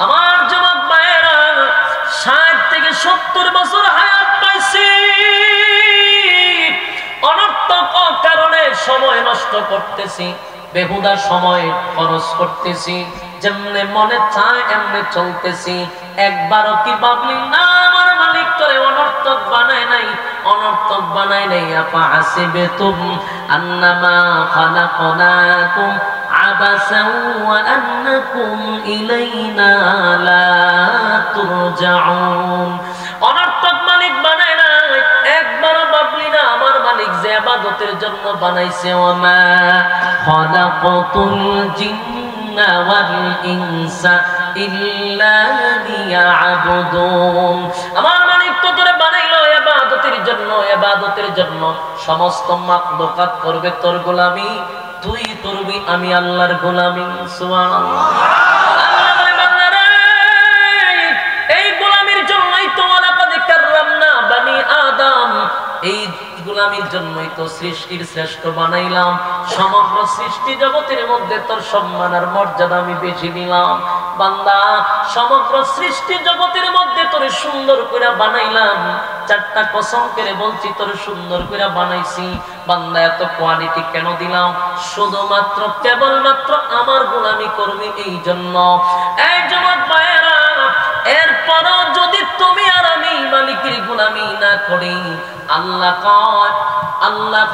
আমার যুবক ভাইয়েরা 60 থেকে 70 বছর হায়াত পাইছি, অনর্থক কারণে সময় নষ্ট করতেছি, বেহুদা সময় খরচ করতেছি, যেমনে মনে চায় এমনে চলতেছি। একবারও কি ভাবলি না আমার মালিক তোরে অনর্থক বানায় নাই, অনর্থক বানায় নাই। আপা হাসিবেতুম আন্নামা খালাকনাকুম আবাসাও ওয়া আন্নাকুম ইলাইনা লা তুরজাউন। অনর্থক মালিক বানায় নাই, একবারও ভাবলি না আমার মালিক যে ইবাদতের জন্য বানাইছে। ওয়ামা খালাকাতুল জিন্না ওয়াল ইনসা ইল্লা লিয়াবুদুন। আমার মালিক তো তোরে বানাইলো ইবাদতের জন্য, ইবাদতের জন্য। সমস্ত মাখলুকাত করবে তোর গোলামি, তুই করবি আমি আল্লাহর গোলামি। সুবহানাল্লাহ। আল্লাহ বলে বান্দারে এই গোলামির জন্যই তো ওয়ালাকাদ কাররামনা বানি আদম, এই গোলামির জন্যই তো সৃষ্টির শ্রেষ্ঠ বানাইলাম। সমগ্র সৃষ্টি জগতের মধ্যে তোর সম্মান আর মর্যাদা আমি বেশি দিলাম। বান্দা সমগ্র সৃষ্টি জগতের মধ্যে তোরে সুন্দর করে বানাইলাম, 4টা কসম করে বলছি তোরে সুন্দর করে বানাইছি। বান্দা এত কোয়ালিটি কেন দিলাম? শুধুমাত্র কেবলমাত্র আমার গোলামি করবি এই জন্য। এই যুবক ভাইয়েরা, এরপরও যদি তুমি আর আমি মালিকের গোলামি না করি, আল্লাহ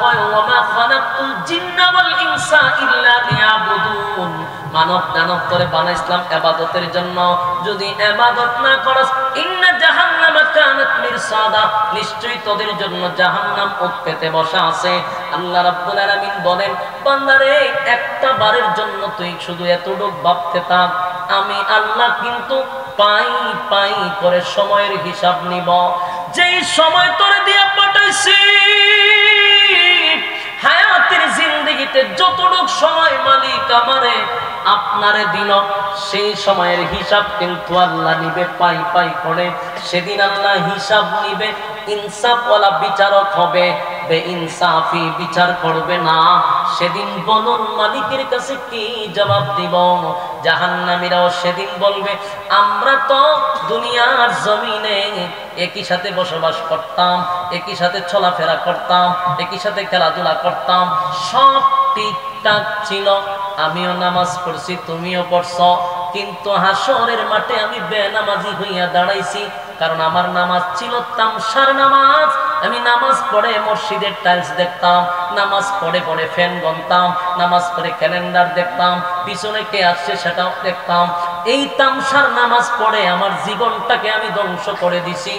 কয় ওয়ামা খালাকতুল জিন্না ওয়াল ইনসা ইল্লা লিয়াবুদুন। মানব দানব করে বানাইছিলাম ইবাদতের জন্য, যদি ইবাদত না করস ইন্না জাহান্নামা কানাত মিরসাদা, নিশ্চয়ই তোদের জন্য জাহান্নাম ওত পেতে বসা আছে। আল্লাহ রাব্বুল আলামিন বলেন বান্দারে একটা বারের জন্য তুই শুধু এতটুক ভাবতে থাক, আমি আল্লাহ কিন্তু পাই পাই করে সময়ের হিসাব নিব। যেই সময় তোরে দিয়ে পাঠাইছি হায়াতের জিন্দেগিতে যতটুক সময় মালিক আমারে আপনারে দিল, সেই সময়ের হিসাব কিন্তু আল্লাহ নিবে পাই পাই করে। সেদিন আল্লাহ হিসাব নিবে, ইনসাফওয়ালা বিচারক হবে, বেইনসাফি বিচার করবে না। সেদিন বলুন মালিকের কাছে কি জবাব দিব? জাহান্নামীরাও সেদিন বলবে আমরা তো দুনিয়ার জমিনে একই সাথে বসবাস করতাম, একই সাথে চলাফেরা করতাম, একই সাথে খেলাধুলা করতাম, সব ঠিকঠাক ছিল, আমিও নামাজ পড়ছি তুমিও পড়ছো, কিন্তু হাসরের মাঠে আমি বেনামাজি হইয়া দাঁড়াইছি। কারণ আমার নামাজ ছিল তামসার নামাজ। আমি নামাজ পড়ে মসজিদের টাইলস দেখতাম, নামাজ পড়ে পড়ে ফ্যান গনতাম, নামাজ পড়ে ক্যালেন্ডার দেখতাম, পিছনে কে আসছে সেটাও দেখতাম। এই তামসার নামাজ পড়ে আমার জীবনটাকে আমি ধ্বংস করে দিছি।